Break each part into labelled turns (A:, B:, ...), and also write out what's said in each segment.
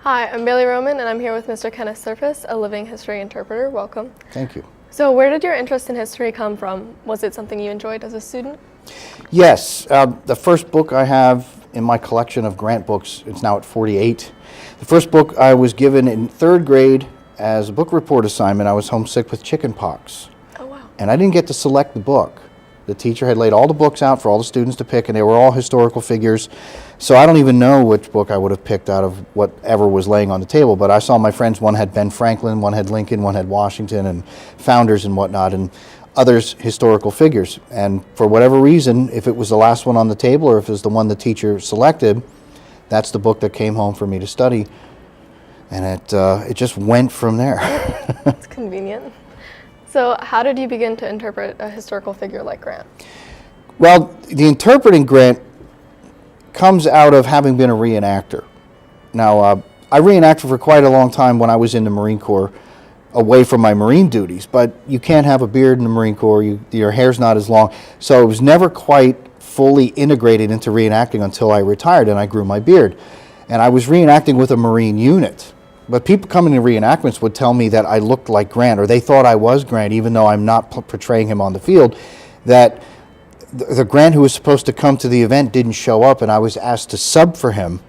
A: Hi, I'm Bailey Roman, and I'm here with Mr. Kenneth Surface, a living history interpreter. Welcome.
B: Thank you.
A: So where did your interest in history come from? Was it something you enjoyed as a student?
B: Yes, the first book I have in my collection of grant books, it's now at 48. The first book I was given in third grade as a book report assignment. I was homesick with chicken pox.
A: Oh, wow.
B: And I didn't get to select the book. The teacher had laid all the books out for all the students to pick, and they were all historical figures. So I don't even know which book I would have picked out of whatever was laying on the table. But I saw my friends, one had Ben Franklin, one had Lincoln, one had Washington, and founders and whatnot, and others historical figures. And for whatever reason, if it was the last one on the table or if it was the one the teacher selected, that's the book that came home for me to study. And it just went from there.
A: It's convenient. So how did you begin to interpret a historical figure like Grant?
B: Well, the interpreting grant comes out of having been a reenactor. Now, I reenacted for quite a long time when I was in the Marine Corps, away from my Marine duties, but you can't have a beard in the Marine Corps, your hair's not as long, so it was never quite fully integrated into reenacting until I retired and I grew my beard. And I was reenacting with a Marine unit. But people coming to reenactments would tell me that I looked like Grant, or they thought I was Grant, even though I'm not portraying him on the field, that the Grant who was supposed to come to the event didn't show up, and I was asked to sub for him.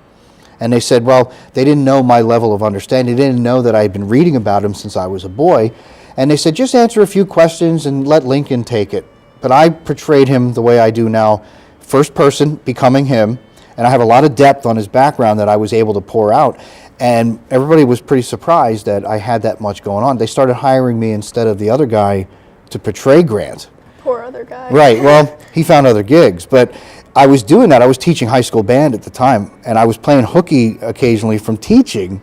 B: And they said, well, they didn't know my level of understanding. They didn't know that I had been reading about him since I was a boy. And they said, just answer a few questions and let Lincoln take it. But I portrayed him the way I do now, first person, becoming him, and I have a lot of depth on his background that I was able to pour out. And everybody was pretty surprised that I had that much going on. They started hiring me instead of the other guy to portray Grant.
A: Poor other guy.
B: Right, well, he found other gigs. But I was doing that. I was teaching high school band at the time, and I was playing hooky occasionally from teaching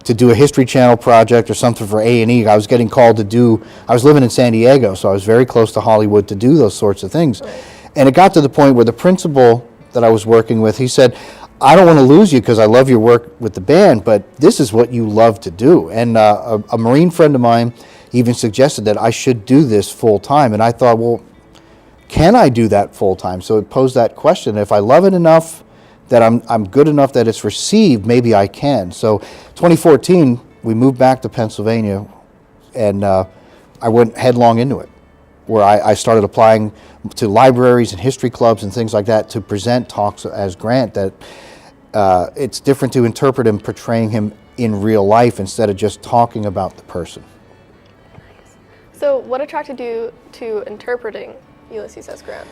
B: to do a History Channel project or something for A&E. I was getting called to do, I was living in San Diego, so I was very close to Hollywood to do those sorts of things.
A: Right. And
B: it got to the point where the principal that I was working with, he said, I don't want to lose you because I love your work with the band, but this is what you love to do. And a Marine friend of mine even suggested that I should do this full time. And I thought, well, can I do that full time? So it posed that question. If I love it enough, that I'm good enough that it's received, maybe I can. So 2014, we moved back to Pennsylvania, and I went headlong into it, where I started applying to libraries and history clubs and things like that to present talks as Grant, that it's different to interpret him portraying him in real life instead of just talking about the person.
A: Nice. So what attracted you to interpreting Ulysses S. Grant?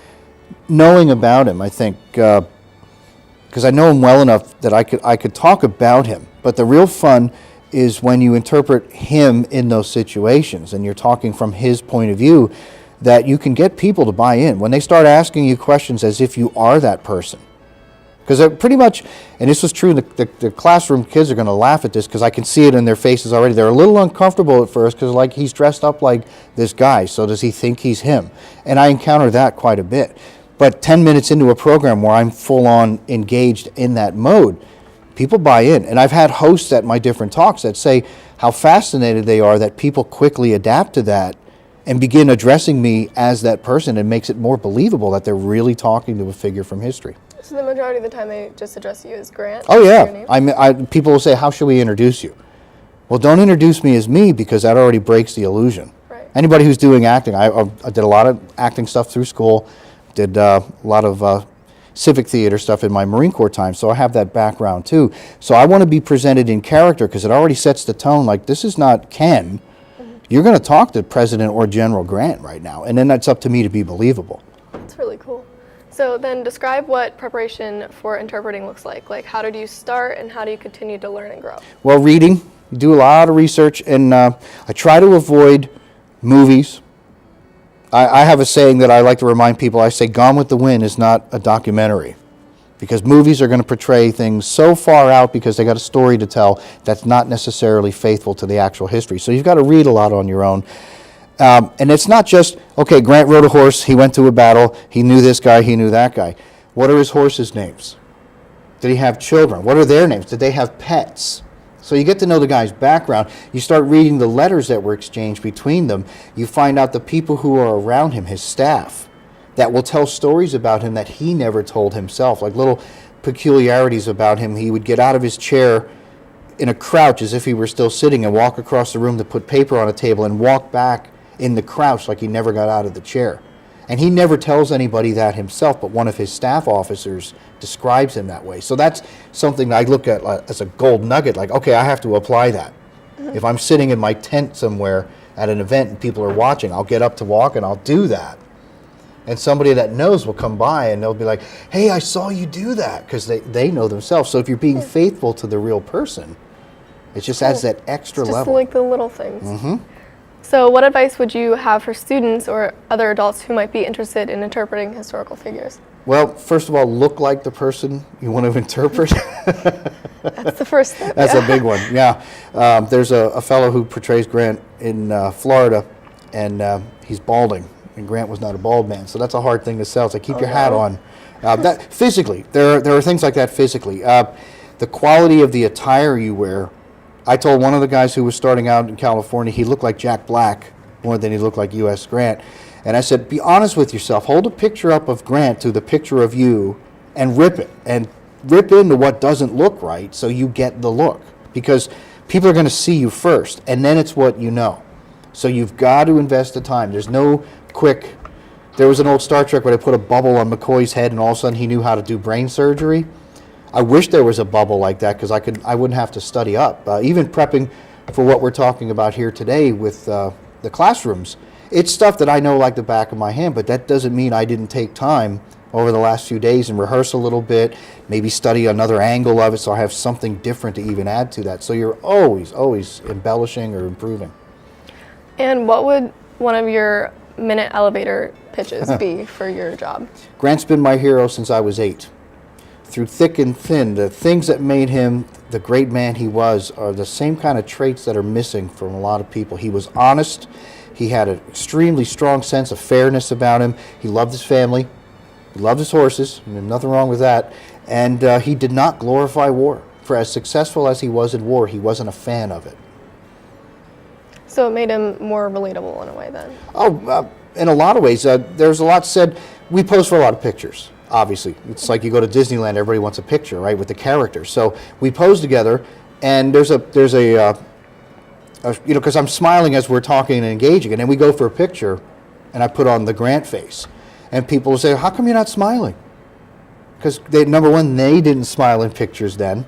B: Knowing about him, I think, because I know him well enough that I could talk about him. But the real fun is when you interpret him in those situations and you're talking from his point of view, that you can get people to buy in when they start asking you questions as if you are that person. Because pretty much, and this was true, the classroom kids are going to laugh at this because I can see it in their faces already. They're a little uncomfortable at first because like he's dressed up like this guy, so does he think he's him? And I encounter that quite a bit. But 10 minutes into a program where I'm full on engaged in that mode, people buy in. And I've had hosts at my different talks that say how fascinated they are that people quickly adapt to that and begin addressing me as that person, and makes it more believable that they're really talking to a figure from history.
A: So the majority of the time they just address you as Grant?
B: Oh yeah, people will say, how should we introduce you? Well, don't introduce me as me because that already breaks the illusion.
A: Right.
B: Anybody who's doing acting, I did a lot of acting stuff through school, did a lot of civic theater stuff in my Marine Corps time, so I have that background too. So I want to be presented in character because it already sets the tone, like this is not Ken. You're going to talk to President or General Grant right now, and then that's up to me to be believable.
A: That's really cool. So then describe what preparation for interpreting looks like. Like, how did you start and how do you continue to learn and grow?
B: Well, reading. You do a lot of research, and I try to avoid movies. I have a saying that I like to remind people. I say, Gone with the Wind is not a documentary. Because movies are going to portray things so far out because they got a story to tell that's not necessarily faithful to the actual history. So you've got to read a lot on your own. And it's not just, okay, Grant rode a horse, he went to a battle, he knew this guy, he knew that guy. What are his horses' names? Did he have children? What are their names? Did they have pets? So you get to know the guy's background. You start reading the letters that were exchanged between them. You find out the people who are around him, his staff, that will tell stories about him that he never told himself, like little peculiarities about him. He would get out of his chair in a crouch as if he were still sitting and walk across the room to put paper on a table and walk back in the crouch like he never got out of the chair. And he never tells anybody that himself, but one of his staff officers describes him that way. So that's something I look at as a gold nugget, like, okay, I have to apply that. If I'm sitting in my tent somewhere at an event and people are watching, I'll get up to walk and I'll do that. And somebody that knows will come by and they'll be like, hey, I saw you do that, because they know themselves. So if you're being faithful to the real person, it just adds that extra
A: It's just
B: level.
A: like the little things. So what advice would you have for students or other adults who might be interested in interpreting historical figures?
B: Well, first of all, look like the person you want to interpret.
A: That's the first step.
B: That's a big one, yeah. There's a fellow who portrays Grant in Florida, and he's balding, and Grant was not a bald man, so that's a hard thing to sell. It's like, keep your hat on. That physically, there are things like that physically. The quality of the attire you wear. I told one of the guys who was starting out in California, he looked like Jack Black more than he looked like U.S. Grant. And I said, be honest with yourself. Hold a picture up of Grant to the picture of you and rip it. And rip into what doesn't look right so you get the look. Because people are going to see you first, and then it's what you know. So you've got to invest the time. There's no quick... There was an old Star Trek where they put a bubble on McCoy's head and all of a sudden he knew how to do brain surgery. I wish there was a bubble like that, because I wouldn't have to study up. Even prepping for what we're talking about here today with the classrooms, it's stuff that I know like the back of my hand, but that doesn't mean I didn't take time over the last few days and rehearse a little bit, maybe study another angle of it so I have something different to even add to that. So you're always embellishing or improving.
A: And what would one of your minute elevator pitches be for your job?
B: Grant's been my hero since I was 8. Through thick and thin, the things that made him the great man he was are the same kind of traits that are missing from a lot of people. He was honest. He had an extremely strong sense of fairness about him. He loved his family. He loved his horses. There's nothing wrong with that. And he did not glorify war. For as successful as he was in war, he wasn't a fan of it.
A: So it made him more relatable in a way then?
B: Oh, in a lot of ways. There's a lot said. We pose for a lot of pictures, obviously. It's like you go to Disneyland, everybody wants a picture, right, with the characters. So we pose together, and there's a because I'm smiling as we're talking and engaging, and then we go for a picture, and I put on the Grant face. And people will say, how come you're not smiling? Because, number one, they didn't smile in pictures then.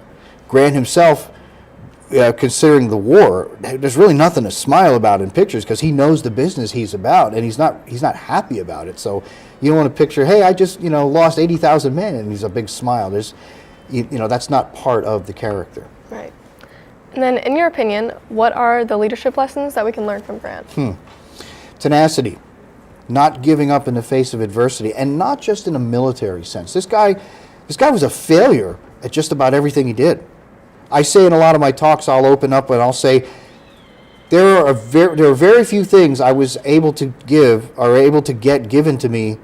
B: Grant himself, considering the war, there's really nothing to smile about in pictures, because he knows the business he's about, and he's not happy about it. So you don't want to picture, hey, I just lost 80,000 men, and he's a big smile. There's, that's not part of the character.
A: Right. And then, in your opinion, what are the leadership lessons that we can learn from Grant?
B: Tenacity, not giving up in the face of adversity, and not just in a military sense. This guy was a failure at just about everything he did. I say in a lot of my talks, I'll open up and I'll say, there are very few things I was able to get given to me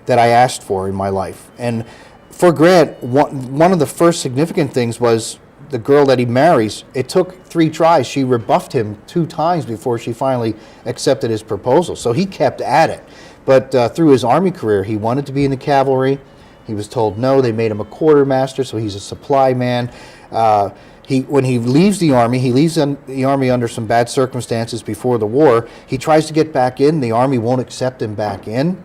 B: that I asked for in my life. And for Grant, one of the first significant things was the girl that he marries. It took 3 tries. She rebuffed him 2 times before she finally accepted his proposal. So he kept at it. But through his Army career, he wanted to be in the cavalry. He was told no. They made him a quartermaster, so he's a supply man. When he leaves the Army, he leaves the Army under some bad circumstances before the war. He tries to get back in. The Army won't accept him back in.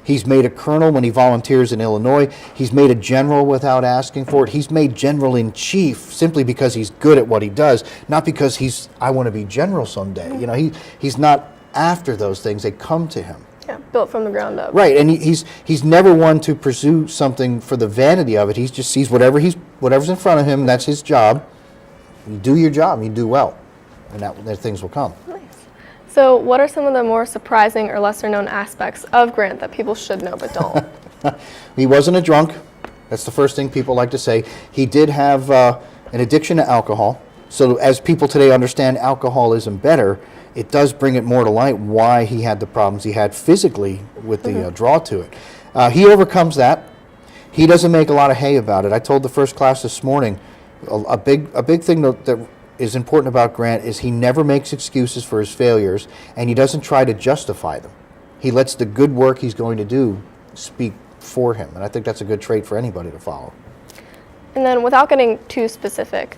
B: He's made a colonel when he volunteers in Illinois. He's made a general without asking for it. He's made general-in-chief simply because he's good at what he does, not because I want to be general someday. He's not after those things. They come to him.
A: Yeah, built from the ground up.
B: Right, and he's never one to pursue something for the vanity of it. He just sees whatever's in front of him. That's his job. You do your job, and you do well, and that things will come.
A: Nice. So what are some of the more surprising or lesser-known aspects of Grant that people should know but don't?
B: He wasn't a drunk. That's the first thing people like to say. He did have an addiction to alcohol. So as people today understand alcoholism better, it does bring it more to light why he had the problems he had physically with the draw to it. He overcomes that. He doesn't make a lot of hay about it. I told the first class this morning, a big thing that is important about Grant is he never makes excuses for his failures, and he doesn't try to justify them. He lets the good work he's going to do speak for him, and I think that's a good trait for anybody to follow.
A: And then, without getting too specific,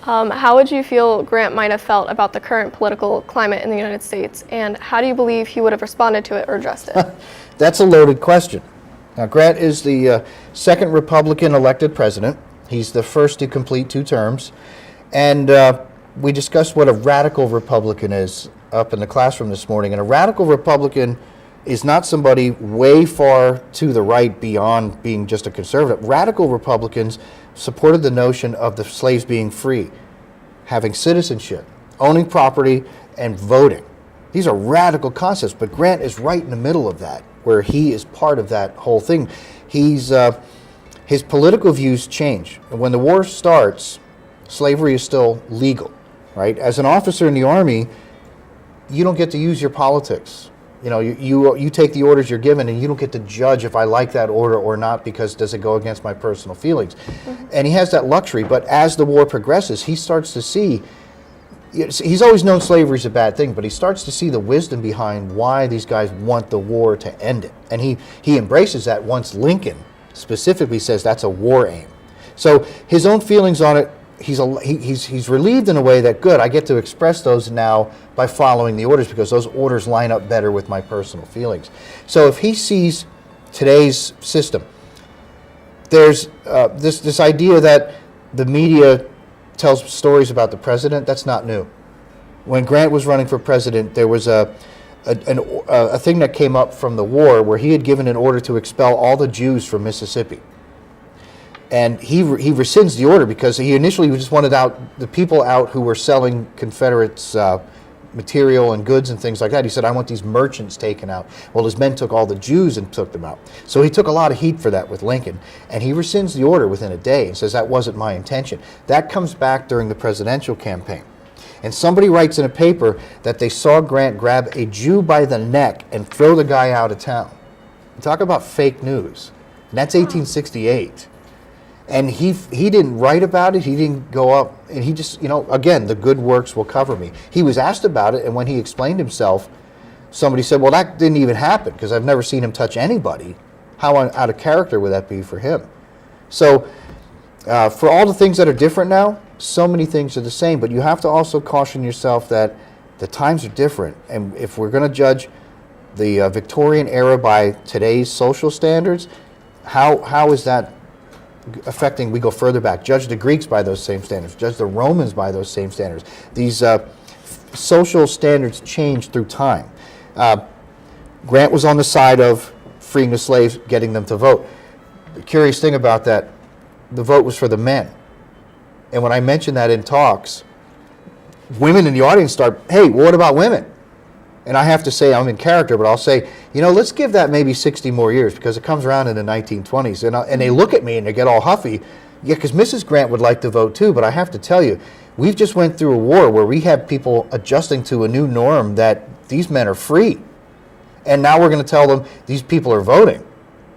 A: How would you feel Grant might have felt about the current political climate in the United States, and how do you believe he would have responded to it or addressed it?
B: That's a loaded question. Now, Grant is the second Republican elected president. He's the first to complete 2 terms. And we discussed what a radical Republican is up in the classroom this morning. And a radical Republican is not somebody way far to the right beyond being just a conservative. Radical Republicans supported the notion of the slaves being free, having citizenship, owning property, and voting. These are radical concepts, but Grant is right in the middle of that, where he is part of that whole thing. His political views change. And when the war starts, slavery is still legal, right? As an officer in the Army, you don't get to use your politics. You know, you take the orders you're given, and you don't get to judge if I like that order or not, because does it go against my personal feelings? Mm-hmm. And he has that luxury, but as the war progresses, he starts to see, he's always known slavery is a bad thing, but he starts to see the wisdom behind why these guys want the war to end it. And he embraces that once Lincoln specifically says that's a war aim. So his own feelings on it, he's relieved in a way that, good, I get to express those now by following the orders, because those orders line up better with my personal feelings. So if he sees today's system, there's this idea that the media tells stories about the president. That's not new. When Grant was running for president, there was a thing that came up from the war where he had given an order to expel all the Jews from Mississippi. And he rescinds the order because he initially just wanted the people out who were selling Confederates material and goods and things like that. He said, I want these merchants taken out. Well, his men took all the Jews and took them out. So he took a lot of heat for that with Lincoln. And he rescinds the order within a day and says, that wasn't my intention. That comes back during the presidential campaign. And somebody writes in a paper that they saw Grant grab a Jew by the neck and throw the guy out of town. Talk about fake news. And that's 1868. And he didn't write about it. He didn't go up, and he just, again, the good works will cover me. He was asked about it, and when he explained himself, somebody said, well, that didn't even happen, because I've never seen him touch anybody. How out of character would that be for him? So for all the things that are different now, so many things are the same, but you have to also caution yourself that the times are different. And if we're going to judge the Victorian era by today's social standards, how is that affecting? We go further back. Judge the Greeks by those same standards. Judge the Romans by those same standards. These social standards change through time. Grant was on the side of freeing the slaves, getting them to vote. The curious thing about that, the vote was for the men. And when I mention that in talks, women in the audience start, hey, well, what about women? And I have to say, I'm in character, but I'll say, let's give that maybe 60 more years, because it comes around in the 1920s. And they look at me and they get all huffy. Yeah, because Mrs. Grant would like to vote too, but I have to tell you, we've just went through a war where we have people adjusting to a new norm that these men are free. And now we're going to tell them these people are voting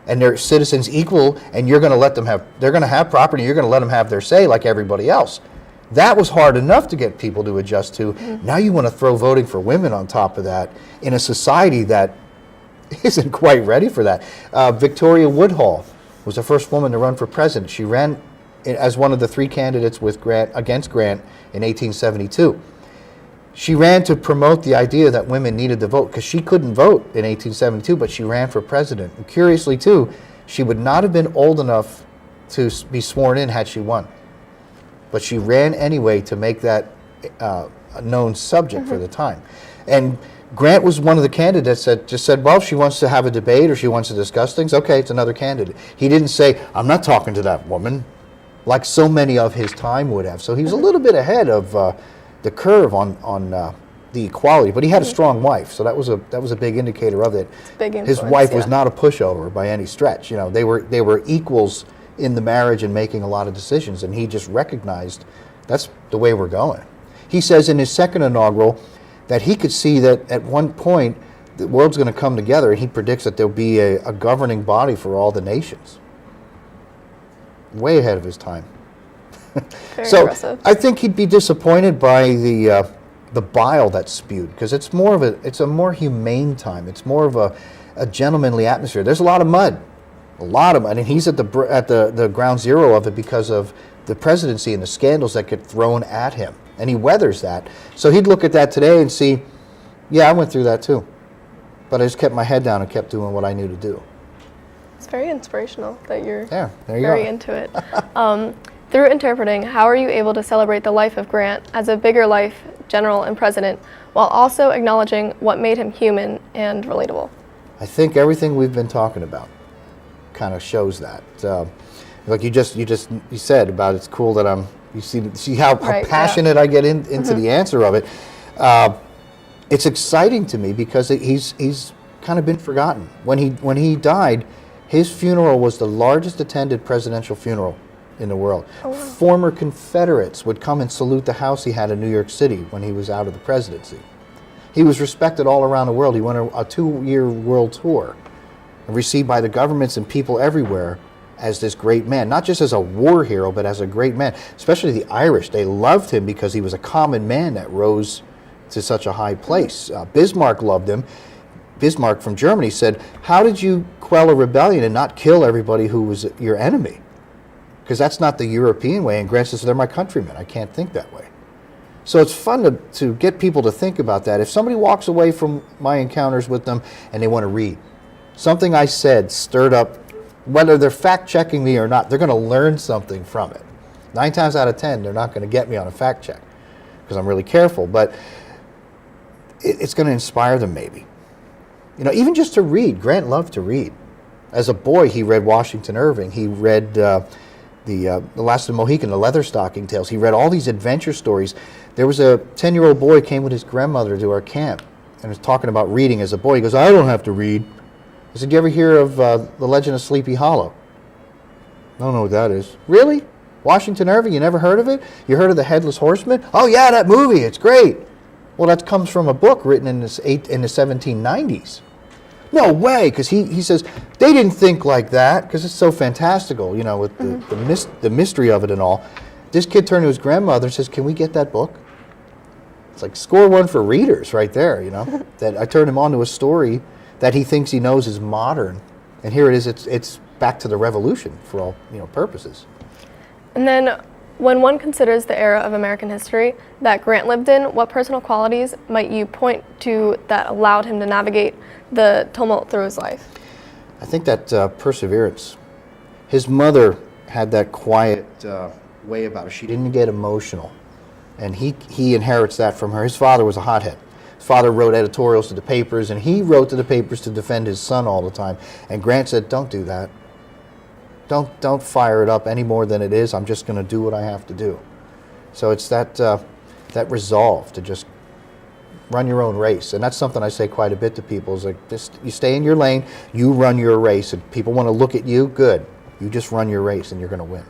B: and they're citizens equal, and you're going to let them they're going to have property, you're going to let them have their say like everybody else. That was hard enough to get people to adjust to. Mm-hmm. Now you want to throw voting for women on top of that in a society that isn't quite ready for that. Victoria Woodhull was the first woman to run for president. She ran as one of the 3 candidates against Grant in 1872. She ran to promote the idea that women needed to vote, because she couldn't vote in 1872, but she ran for president. And curiously, too, she would not have been old enough to be sworn in had she won. But she ran anyway to make that a known subject for the time. And Grant was one of the candidates that just said, well, if she wants to have a debate or she wants to discuss things, okay, it's another candidate. He didn't say, I'm not talking to that woman, like so many of his time would have. So he was a little bit ahead of the curve on the equality, but he had a strong wife, so that was a big indicator of it. His wife was not a pushover by any stretch. They were equals in the marriage and making a lot of decisions, and he just recognized that's the way we're going. He says in his second inaugural that he could see that at one point the world's going to come together, and he predicts that there'll be a governing body for all the nations. Way ahead of his time. So impressive. I think he'd be disappointed by the bile that's spewed, because it's a more humane time. It's more of a gentlemanly atmosphere. There's a lot of mud. And he's at the ground zero of it because of the presidency and the scandals that get thrown at him, and he weathers that. So he'd look at that today and see, yeah, I went through that too, but I just kept my head down and kept doing what I knew to do.
A: It's very inspirational that you're
B: There you
A: very
B: are.
A: into it. Through interpreting, how are you able to celebrate the life of Grant as a bigger life general and president, while also acknowledging what made him human and relatable?
B: I think everything we've been talking about kind of shows that. Like you said about, it's cool that you see how
A: Right,
B: passionate I get into the answer of it. It's exciting to me because he's kind of been forgotten. When he died, his funeral was the largest attended presidential funeral in the world.
A: Oh, wow.
B: Former Confederates would come and salute the house he had in New York City when he was out of the presidency. He was respected all around the world. He went a 2-year world tour and received by the governments and people everywhere as this great man, not just as a war hero, but as a great man. Especially the Irish, they loved him because he was a common man that rose to such a high place. Bismarck loved him. Bismarck from Germany said, how did you quell a rebellion and not kill everybody who was your enemy? Because that's not the European way, and Grant says, they're my countrymen, I can't think that way. So it's fun to get people to think about that. If somebody walks away from my encounters with them and they want to read, something I said stirred up, whether they're fact-checking me or not, they're going to learn something from it. 9 times out of 10, they're not going to get me on a fact check because I'm really careful, but it's going to inspire them maybe. You know, even just to read. Grant loved to read. As a boy, he read Washington Irving. He read the Last of the Mohican, the Leatherstocking Tales. He read all these adventure stories. There was a 10-year-old boy came with his grandmother to our camp and was talking about reading as a boy. He goes, I don't have to read. I said, do you ever hear of The Legend of Sleepy Hollow? I don't know what that is. Really? Washington Irving, you never heard of it? You heard of The Headless Horseman? Oh yeah, that movie, it's great. Well, that comes from a book written in the 1790s. No way, because he says, they didn't think like that, because it's so fantastical, you know, with the mystery of it and all. This kid turned to his grandmother and says, can we get that book? It's like score one for readers right there, you know. That I turned him on to a story that he thinks he knows is modern. And here it is, it's back to the Revolution for all purposes.
A: And then, when one considers the era of American history that Grant lived in, what personal qualities might you point to that allowed him to navigate the tumult through his life?
B: I think that perseverance. His mother had that quiet way about her. She didn't get emotional. And he inherits that from her. His father was a hothead. His father wrote editorials to the papers, and he wrote to the papers to defend his son all the time. And Grant said, don't do that. Don't fire it up any more than it is. I'm just going to do what I have to do. So it's that resolve to just run your own race. And that's something I say quite a bit to people. Is like, you stay in your lane, you run your race. And people want to look at you, good. You just run your race and you're going to win.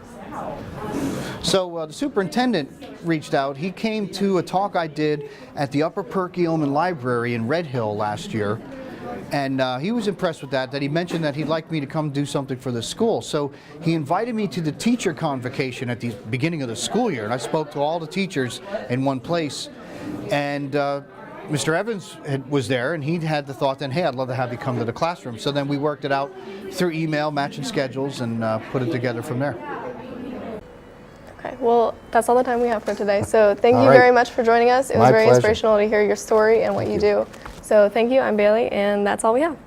B: So the superintendent reached out. He came to a talk I did at the Upper Perkiomen Library in Red Hill last year. And he was impressed with that he mentioned that he'd like me to come do something for the school. So he invited me to the teacher convocation at the beginning of the school year. And I spoke to all the teachers in one place. And Mr. Evans was there, and he had the thought then, hey, I'd love to have you come to the classroom. So then we worked it out through email, matching schedules, and put it together from there.
A: Okay, well, that's all the time we have for today. So thank you
B: right.
A: very much for joining us. It was
B: My
A: very
B: pleasure.
A: inspirational to hear your story and what you do. So thank you. I'm Bailey, and that's all we have.